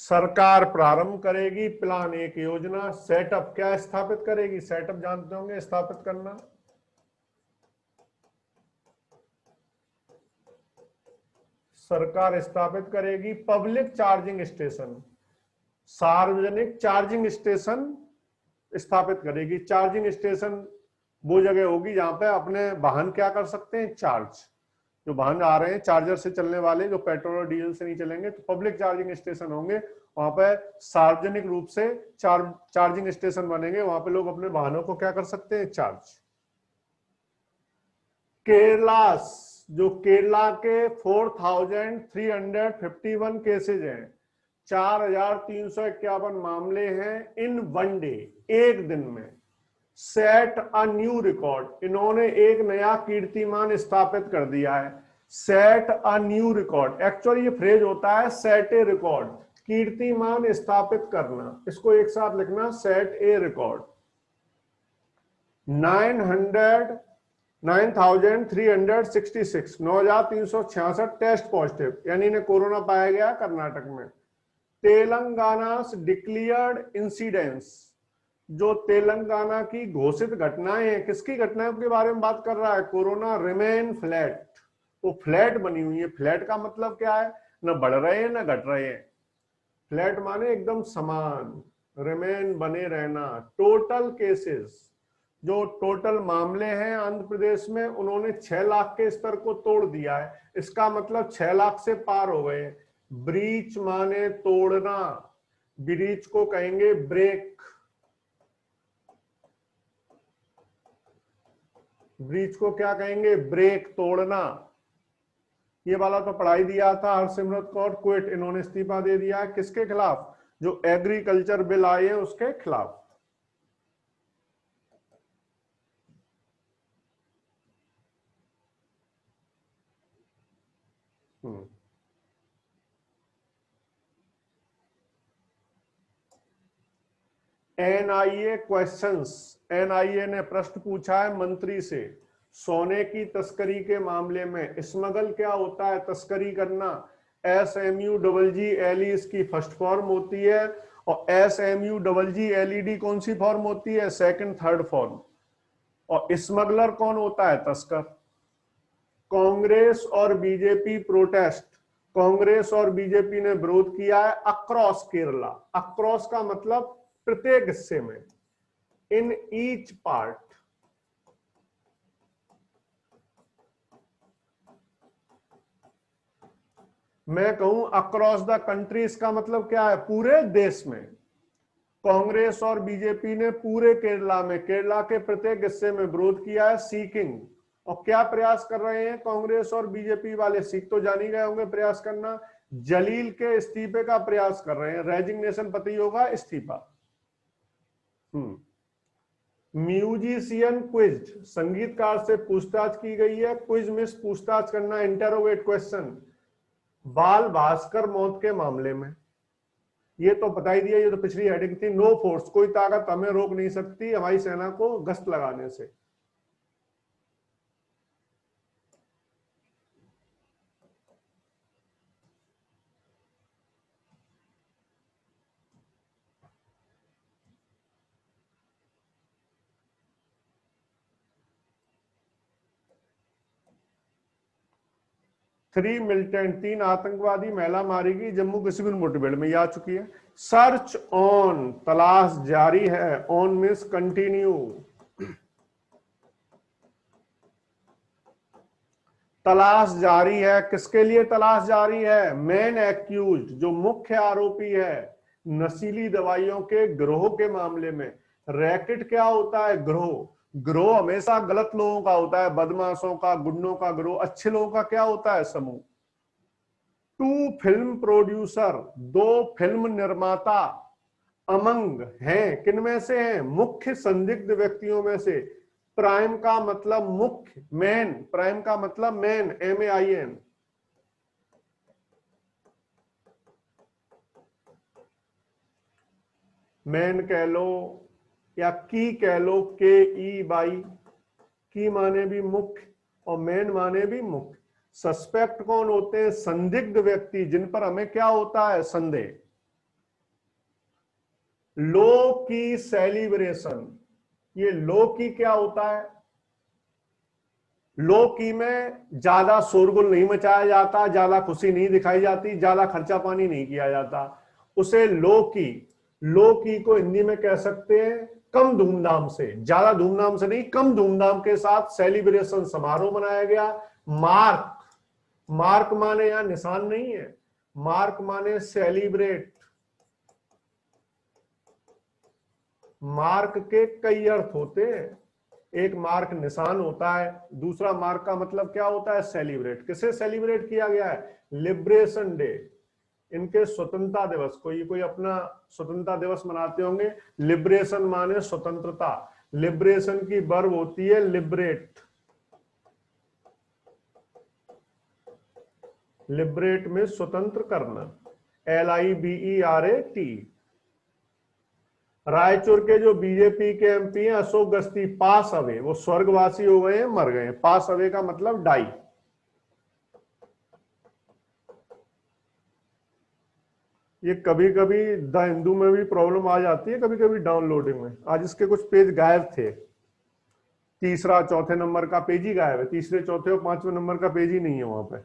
सरकार प्रारंभ करेगी, प्लान एक योजना। सेटअप क्या स्थापित करेगी? सेटअप जानते होंगे, स्थापित करना। सरकार स्थापित करेगी पब्लिक चार्जिंग स्टेशन, सार्वजनिक चार्जिंग स्टेशन स्थापित करेगी। चार्जिंग स्टेशन वो जगह होगी जहां पे अपने वाहन क्या कर सकते हैं? चार्ज। जो वाहन आ रहे हैं चार्जर से चलने वाले, जो पेट्रोल और डीजल से नहीं चलेंगे, तो पब्लिक चार्जिंग स्टेशन होंगे। वहां पे सार्वजनिक रूप से चार्जिंग स्टेशन बनेंगे, वहां पे लोग अपने वाहनों को क्या कर सकते हैं? चार्ज। केरला, जो केरला के 4,351 केसेज हैं, 4,351 मामले हैं इन वन डे, एक दिन में। सेट अ न्यू रिकॉर्ड, इन्होंने एक नया कीर्तिमान स्थापित कर दिया है। Set a new record, actually ये फ्रेज होता है सेट ए रिकॉर्ड, कीर्तिमान स्थापित करना। इसको एक साथ लिखना, set a record. 9,366, 9,366 test positive, यानी इन्हें कोरोना पाया गया कर्नाटक में। तेलंगाना डिक्लेयर्ड इंसिडेंस, जो तेलंगाना की घोषित घटनाएं हैं, किसकी घटनाओं के बारे में बात कर रहा है? कोरोना रिमेन फ्लैट, वो फ्लैट बनी हुई है। फ्लैट का मतलब क्या है? न बढ़ रहे हैं न घट रहे हैं। फ्लैट माने एकदम समान। रिमेन, बने रहना। टोटल केसेस, जो टोटल मामले हैं आंध्र प्रदेश में, उन्होंने 6 लाख के स्तर को तोड़ दिया है। इसका मतलब 6 लाख से पार हो गए। ब्रीच माने तोड़ना, ब्रीच को कहेंगे ब्रेक। ब्रीच को क्या कहेंगे? ब्रेक, तोड़ना। ये वाला तो पढ़ाई दिया था। हरसिमरत कौर क्विट, इन्होंने इस्तीफा दे दिया है। किसके खिलाफ? जो एग्रीकल्चर बिल आए हैं उसके खिलाफ। एनआईए क्वेश्चंस, एनआईए ने प्रश्न पूछा है मंत्री से। सोने की तस्करी के मामले में स्मगल क्या होता है? तस्करी करना। SMU इसकी फर्स्ट फॉर्म होती है, और SMUGGLED कौन सी फॉर्म होती है? Second, third form. और स्मगलर कौन होता है? तस्कर। कांग्रेस और बीजेपी प्रोटेस्ट, कांग्रेस और बीजेपी ने विरोध किया है अक्रॉस केरला। अक्रॉस का मतलब प्रत्येक हिस्से में, इन ईच पार्ट। मैं कहूं अक्रॉस द कंट्री, इसका मतलब क्या है? पूरे देश में। कांग्रेस और बीजेपी ने पूरे केरला में, केरला के प्रत्येक हिस्से में विरोध किया है। सीकिंग, और क्या प्रयास कर रहे हैं कांग्रेस और बीजेपी वाले? सीख तो जान ही गए होंगे प्रयास करना। जलील के इस्तीफे का प्रयास कर रहे हैं। रेजिग्नेशन पति होगा, इस्तीफा। म्यूजिशियन क्विज, संगीतकार से पूछताछ की गई है। क्विज मिस, पूछताछ करना, इंटरोगेट क्वेश्चन। बाल भास्कर मौत के मामले में ये तो बता ही दिया, ये तो पिछली हेडिंग थी। नो फोर्स, कोई ताकत हमें रोक नहीं सकती हमारी सेना को गश्त लगाने से। 3 मिलिटेंट, 3 आतंकवादी महिला मारी गई जम्मू कश्मीर मुठभेड़ में, ये आ चुकी है। सर्च ऑन, तलाश जारी है, ऑन मींस कंटिन्यू। तलाश जारी है, किसके लिए तलाश जारी है? मेन एक्यूज्ड, जो मुख्य आरोपी है नशीली दवाइयों के गिरोह के मामले में। रैकेट क्या होता है? गिरोह। गिरोह हमेशा गलत लोगों का होता है, बदमाशों का, गुंडों का गिरोह। अच्छे लोगों का क्या होता है? समूह। 2 फिल्म प्रोड्यूसर, 2 फिल्म निर्माता अमंग हैं, किनमें से हैं? मुख्य संदिग्ध व्यक्तियों में से। प्राइम का मतलब मुख्य, मेन, प्राइम का मतलब मेन, MAIN। मेन कह लो या की कह लो, KE की माने भी मुख्य और मेन माने भी मुख्य। सस्पेक्ट कौन होते हैं? संदिग्ध व्यक्ति, जिन पर हमें क्या होता है? संदेह। लो की सेलिब्रेशन, ये लो की क्या होता है? लो की में ज्यादा शोरगुल नहीं मचाया जाता, ज्यादा खुशी नहीं दिखाई जाती, ज्यादा खर्चा पानी नहीं किया जाता, उसे लो की। लो की को हिंदी में कह सकते हैं कम धूमधाम से, ज्यादा धूमधाम से नहीं, कम धूमधाम के साथ सेलिब्रेशन, समारोह मनाया गया। मार्क, मार्क माने यहां निशान नहीं है, मार्क माने सेलिब्रेट। मार्क के कई अर्थ होते हैं, एक मार्क निशान होता है, दूसरा मार्क का मतलब क्या होता है? सेलिब्रेट। किसे सेलिब्रेट किया गया है? लिबरेशन डे, इनके स्वतंत्रता दिवस को। ये कोई अपना स्वतंत्रता दिवस मनाते होंगे। लिबरेशन माने स्वतंत्रता, लिबरेशन की वर्ब होती है लिबरेट। लिबरेट में स्वतंत्र करना, LIBERAT। रायचूर के जो बीजेपी के MP हैं अशोक गस्ती, पास अवे, वो स्वर्गवासी हो गए हैं, मर गए हैं। पास अवे का मतलब डाई। ये कभी कभी द हिंदू में भी प्रॉब्लम आ जाती है, कभी कभी डाउनलोडिंग में। आज इसके कुछ पेज गायब थे, तीसरा चौथे नंबर का पेज ही गायब है, तीसरे चौथे और 5वें नंबर का पेज ही नहीं है वहां पे।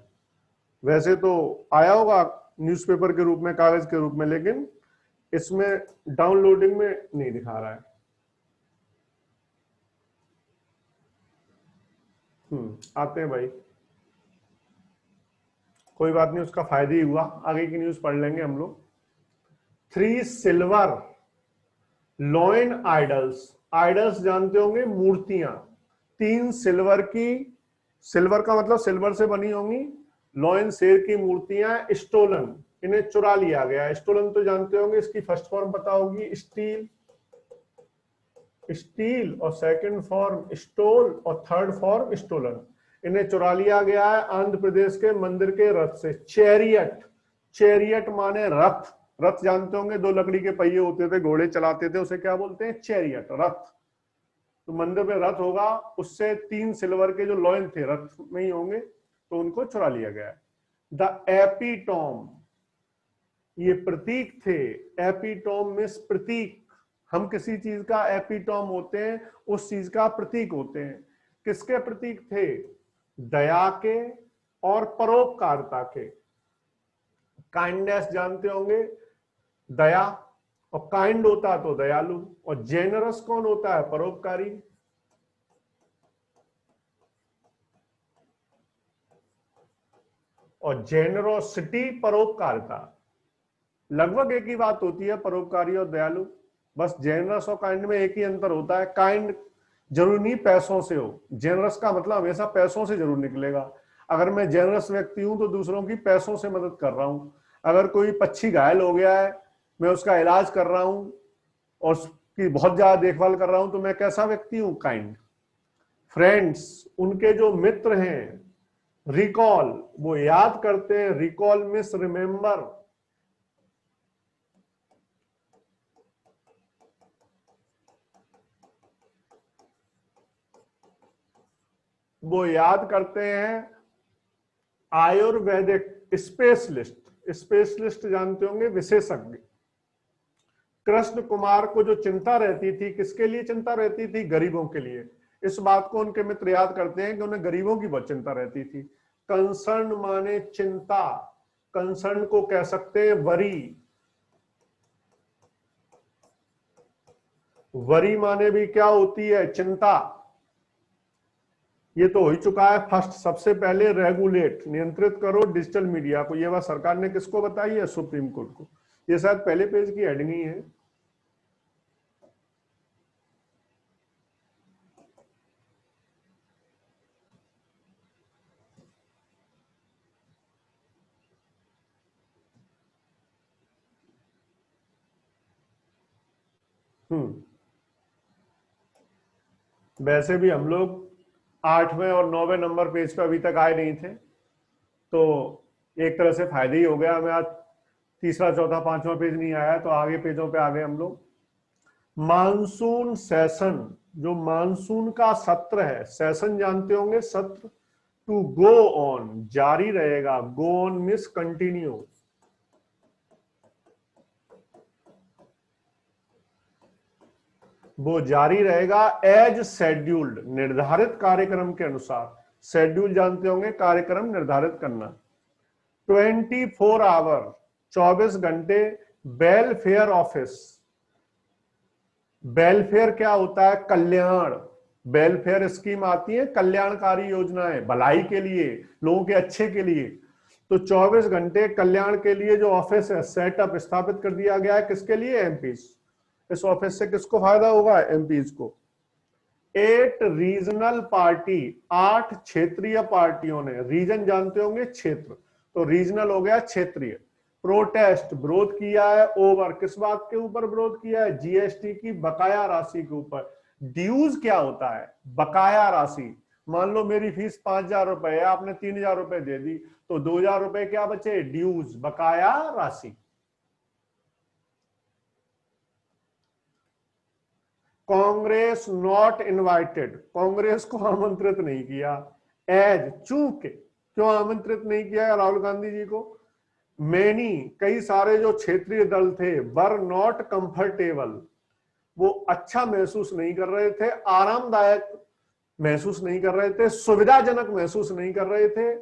वैसे तो आया होगा न्यूज़पेपर के रूप में, कागज के रूप में, लेकिन इसमें डाउनलोडिंग में नहीं दिखा रहा है। आते हैं भाई, कोई बात नहीं, उसका फायदा ही हुआ। आगे की न्यूज पढ़ लेंगे हम लोग। 3 सिल्वर लॉइन आइडल्स, आइडल्स जानते होंगे, मूर्तियां। 3 सिल्वर की, सिल्वर का मतलब सिल्वर से बनी होंगी, लॉइन शेर की मूर्तियां स्टोलन, इन्हें चुरा लिया गया। स्टोलन तो जानते होंगे, इसकी फर्स्ट फॉर्म पता होगी, स्टील, स्टील, और सेकंड फॉर्म स्टोल, और थर्ड फॉर्म स्टोलन। इन्हें चुरा लिया गया है आंध्र प्रदेश के मंदिर के रथ से। चैरियट, चैरियट माने रथ, रथ जानते होंगे, 2 लकड़ी के पहिए होते थे, घोड़े चलाते थे, उसे क्या बोलते हैं? चैरियट, रथ। तो मंदिर में रथ होगा, उससे 3 सिल्वर के जो लॉयन थे रथ में ही होंगे, तो उनको चुरा लिया गया। द एपिटॉम, ये प्रतीक थे। एपिटॉम मींस प्रतीक। हम किसी चीज का एपिटॉम होते हैं, उस चीज का प्रतीक होते हैं। किसके प्रतीक थे? दया के और परोपकारिता के। काइंडनेस जानते होंगे, दया, और काइंड होता है तो दयालु, और जेनरस कौन होता है? परोपकारी। और जेनरोसिटी, परोपकारिता, लगभग एक ही बात होती है, परोपकारी और दयालु। बस जेनरस और काइंड में एक ही अंतर होता है, काइंड जरूर नहीं पैसों से हो, जेनरस का मतलब हमेशा पैसों से जरूर निकलेगा। अगर मैं जेनरस व्यक्ति हूं तो दूसरों की पैसों से मदद कर रहा हूं। अगर कोई पक्षी घायल हो गया है, मैं उसका इलाज कर रहा हूं और उसकी बहुत ज्यादा देखभाल कर रहा हूं, तो मैं कैसा व्यक्ति हूं? काइंड। फ्रेंड्स, उनके जो मित्र हैं, रिकॉल, वो याद करते हैं, रिकॉल मींस रिमेंबर। वो याद करते हैं। आयुर्वेदिक स्पेशलिस्ट, स्पेशलिस्ट जानते होंगे, विशेषज्ञ। कृष्ण कुमार को जो चिंता रहती थी, किसके लिए चिंता रहती थी? गरीबों के लिए। इस बात को उनके मित्र याद करते हैं कि उन्हें गरीबों की बहुत चिंता रहती थी। कंसर्न माने चिंता, कंसर्न को कह सकते हैं वरी, वरी माने भी क्या होती है, चिंता। ये तो हो ही चुका है फर्स्ट, सबसे पहले रेगुलेट, नियंत्रित करो डिजिटल मीडिया को। ये बात सरकार ने किसको बताई है, सुप्रीम कोर्ट को। ये शायद पहले पेज की हेडिंग ही है। वैसे भी हम लोग 8वें और 9वें नंबर पेज पे अभी तक आए नहीं थे, तो एक तरह से फायदा ही हो गया हमें। आज तीसरा चौथा पांचवा पेज नहीं आया, तो आगे पेजों पे आ गए हम लोग। मानसून सेशन, जो मानसून का सत्र है, सेशन जानते होंगे, सत्र। टू गो ऑन, जारी रहेगा, गो ऑन मींस कंटिन्यू। वो जारी रहेगा एज शेड्यूल्ड, निर्धारित कार्यक्रम के अनुसार। शेड्यूल जानते होंगे, कार्यक्रम निर्धारित करना। 24 आवर, 24 घंटे वेलफेयर ऑफिस। वेलफेयर क्या होता है, कल्याण। वेलफेयर स्कीम आती है, कल्याणकारी योजनाएं, भलाई के लिए, लोगों के अच्छे के लिए। तो 24 घंटे कल्याण के लिए जो ऑफिस है, सेटअप स्थापित कर दिया गया है, किसके लिए, एमपीज। इस ऑफिस से किसको फायदा होगा, एमपीज को। 8 रीजनल पार्टी, 8 क्षेत्रीय पार्टियों ने, रीजन जानते होंगे क्षेत्र, तो रीजनल हो गया क्षेत्रीय। प्रोटेस्ट, विरोध किया है, ओवर, किस बात के ऊपर विरोध किया है, जीएसटी की बकाया राशि के ऊपर। ड्यूज क्या होता है, बकाया राशि। मान लो मेरी फीस 5,000 रुपए है, आपने 3,000 रुपए दे दी, तो 2,000 रुपए क्या बचे, ड्यूज, बकाया राशि। कांग्रेस नॉट इनवाइटेड, कांग्रेस को आमंत्रित नहीं किया। एज, चूंकि, क्यों आमंत्रित नहीं किया राहुल गांधी जी को, मैनी, कई सारे जो क्षेत्रीय दल थे, वर नॉट कंफर्टेबल, वो अच्छा महसूस नहीं कर रहे थे, आरामदायक महसूस नहीं कर रहे थे, सुविधाजनक महसूस नहीं कर रहे थे।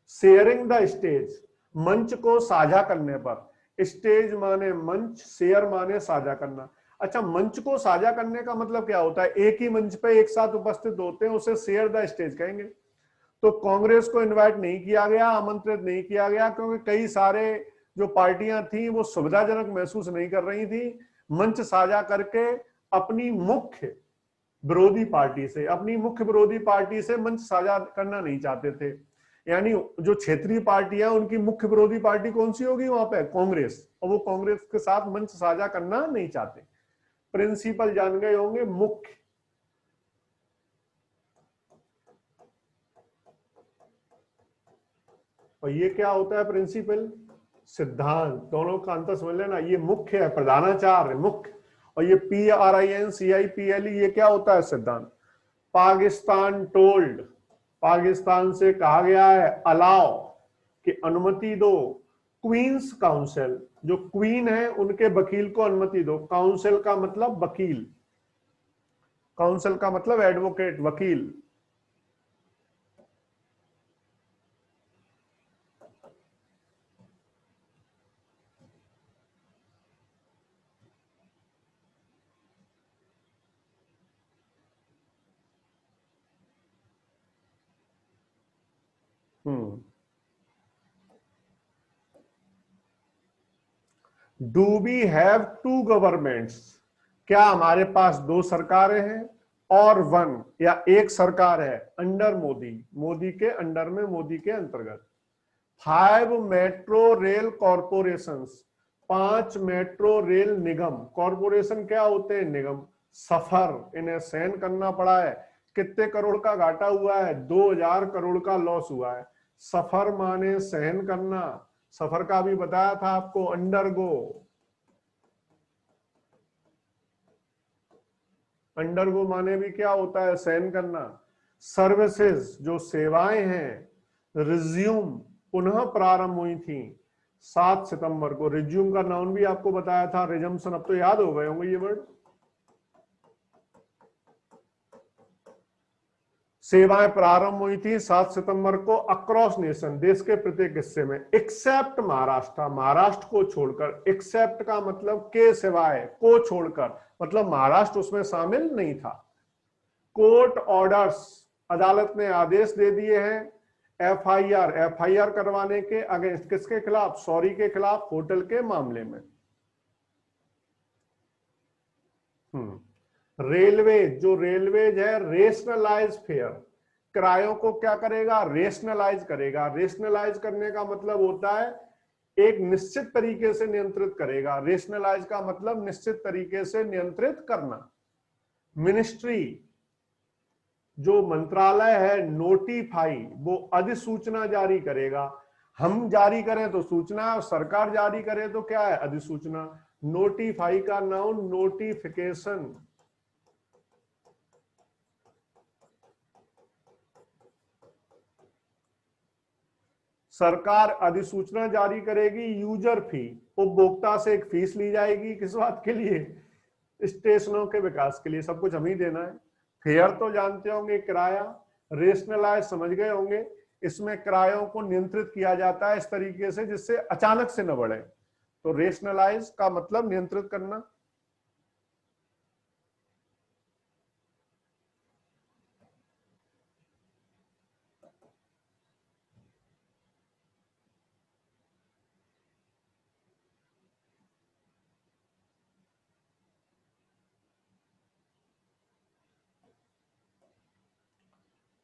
शेयरिंग द स्टेज, मंच को साझा करने पर। स्टेज माने मंच, शेयर माने साझा करना। अच्छा, मंच को साझा करने का मतलब क्या होता है, एक ही मंच पे एक साथ उपस्थित होते हैं, उसे शेयर द स्टेज कहेंगे। तो कांग्रेस को इनवाइट नहीं किया गया, आमंत्रित नहीं किया गया, क्योंकि कई सारे जो पार्टियां थी वो सुविधाजनक महसूस नहीं कर रही थी, मंच साझा करके अपनी मुख्य विरोधी पार्टी से, अपनी मुख्य विरोधी पार्टी से मंच साझा करना नहीं चाहते थे। यानी जो क्षेत्रीय पार्टियां, उनकी मुख्य विरोधी पार्टी कौन सी होगी वहां पे, कांग्रेस, और वो कांग्रेस के साथ मंच साझा करना नहीं चाहते। प्रिंसिपल जान गए होंगे, मुख्य, और ये क्या होता है, प्रिंसिपल, सिद्धांत। दोनों का अंतर समझ लेना, ये मुख्य है, प्रधानाचार्य, मुख्य, और ये PRINCIPLE, ये क्या होता है, सिद्धांत। पाकिस्तान टोल्ड, पाकिस्तान से कहा गया है, अलाउ, कि अनुमति दो, क्वींस काउंसिल, जो क्वीन है उनके वकील को अनुमति दो। काउंसिल का मतलब वकील, काउंसिल का मतलब एडवोकेट, वकील। Do we have two governments, क्या हमारे पास दो सरकारें हैं, और वन, या एक सरकार है, अंडर मोदी, मोदी के अंडर में, मोदी के अंतर्गत। 5 metro rail corporations, 5 metro rail निगम। कॉरपोरेशन क्या होते हैं, निगम। सफर, इन्हें सहन करना पड़ा है, कितने करोड़ का घाटा हुआ है, 2,000 करोड़ का लॉस हुआ है। सफर माने सहन करना, सफर का भी बताया था आपको, अंडरगो, अंडरगो माने भी क्या होता है, सहन करना। सर्विसेज, जो सेवाएं हैं। रिज्यूम, पुनः प्रारंभ हुई थी 7 सितंबर को। रिज्यूम का नाउन भी आपको बताया था, रिजम्पशन, अब तो याद हो गए होंगे ये वर्ड। सेवाएं प्रारंभ हुई थी 7 सितंबर को अक्रॉस नेशन, देश के प्रत्येक हिस्से में, एक्सेप्ट महाराष्ट्र, महाराष्ट्र को छोड़कर। एक्सेप्ट का मतलब के सिवाय, को छोड़कर, मतलब महाराष्ट्र उसमें शामिल नहीं था। कोर्ट ऑर्डर्स, अदालत ने आदेश दे दिए हैं एफआईआर करवाने के अगेंस्ट, किसके खिलाफ? सॉरी के खिलाफ, होटल के मामले में। रेलवे, जो रेलवेज है रेशनलाइज फेयर, किरायों को क्या करेगा? रेशनलाइज करेगा। रेशनलाइज करने का मतलब होता है एक निश्चित तरीके से नियंत्रित करेगा। रेशनलाइज का मतलब निश्चित तरीके से नियंत्रित करना। मिनिस्ट्री, जो मंत्रालय है, नोटिफाई, वो अधिसूचना जारी करेगा। हम जारी करें तो सूचना, और सरकार जारी करे तो क्या है? अधिसूचना। नोटिफाई का नाउन नोटिफिकेशन। सरकार अधिसूचना जारी करेगी। यूजर फी, उपभोक्ता से एक फीस ली जाएगी। किस बात के लिए? स्टेशनों के विकास के लिए। सब कुछ हम ही देना है। फेयर तो जानते होंगे, किराया। रेशनलाइज समझ गए होंगे, इसमें किरायों को नियंत्रित किया जाता है इस तरीके से जिससे अचानक से न बढ़े। तो रेशनलाइज का मतलब नियंत्रित करना।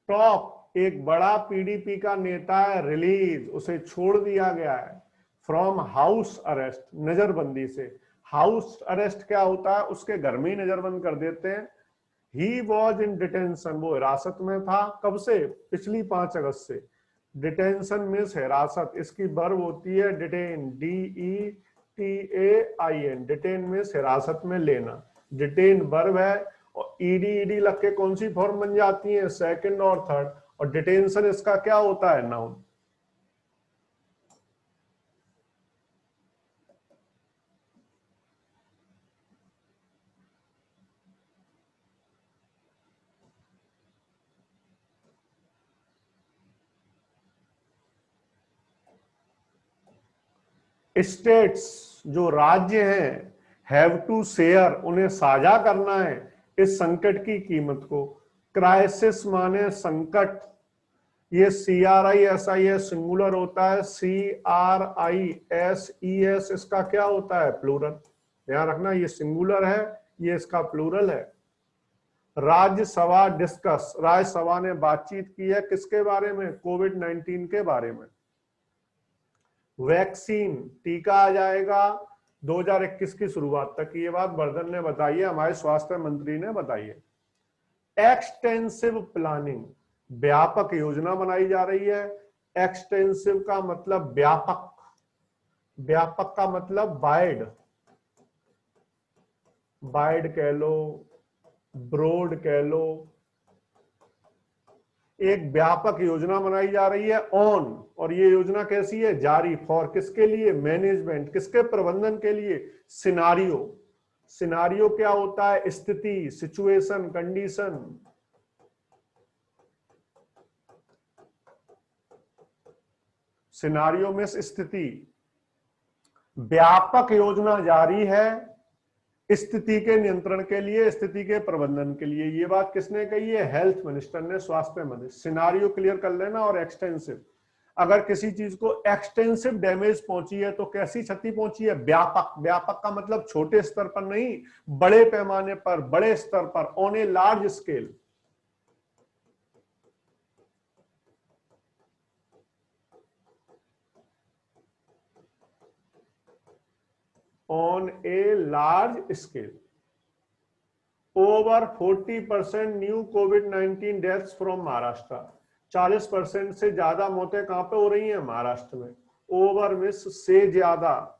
टॉप, एक बड़ा पीडीपी का नेता है, रिलीज, उसे छोड़ दिया गया है फ्रॉम हाउस अरेस्ट, नजरबंदी से। हाउस अरेस्ट क्या होता है? उसके घर में ही नजरबंद कर देते हैं। ही वॉज इन डिटेंशन, वो हिरासत में था। कब से? पिछली 5 अगस्त से। डिटेंशन मीन्स हिरासत, इसकी वर्ब होती है डिटेन, DETAIN। डिटेन मीन्स हिरासत में लेना। डिटेन वर्ब है, और ईडी लग के कौन सी फॉर्म बन जाती है? सेकंड और थर्ड। और डिटेंशन इसका क्या होता है? नाउन। स्टेट्स, जो राज्य हैं, हैव टू शेयर, उन्हें साझा करना है इस संकट की कीमत को। क्राइसिस माने संकट, ये CRISIS सिंगुलर होता है। CRISES इसका क्या होता है? प्लूरल। ध्यान रखना, ये सिंगुलर है, ये इसका प्लूरल है। राज्यसभा डिस्कस, राज्यसभा ने बातचीत की है किसके बारे में? कोविड-19 के बारे में। वैक्सीन, टीका आ जाएगा 2021 की शुरुआत तक। ये बात वर्धन ने बताई है, हमारे स्वास्थ्य मंत्री ने बताई है। एक्सटेंसिव प्लानिंग, व्यापक योजना बनाई जा रही है। एक्सटेंसिव का मतलब व्यापक, व्यापक का मतलब वाइड, वाइड कह लो, ब्रॉड कह लो। एक व्यापक योजना बनाई जा रही है ऑन, और ये योजना कैसी है? जारी। फॉर, किसके लिए? मैनेजमेंट, किसके? प्रबंधन के लिए। सिनारियो, सिनारियो क्या होता है? स्थिति, सिचुएशन, कंडीशन। सिनारियो में स्थिति। व्यापक योजना जारी है स्थिति के नियंत्रण के लिए, स्थिति के प्रबंधन के लिए। ये बात किसने कही है? हेल्थ मिनिस्टर ने, स्वास्थ्य मंत्री। सिनारियो क्लियर कर लेना। और एक्सटेंसिव, अगर किसी चीज को एक्सटेंसिव डैमेज पहुंची है तो कैसी क्षति पहुंची है? व्यापक। व्यापक का मतलब छोटे स्तर पर नहीं, बड़े पैमाने पर, बड़े स्तर पर, on a large scale. on a large scale. Over 40% new covid deaths from Maharashtra. 40% से ज्यादा मौतें कहां पे हो रही हैं? महाराष्ट्र में। ओवर मिस से ज्यादा,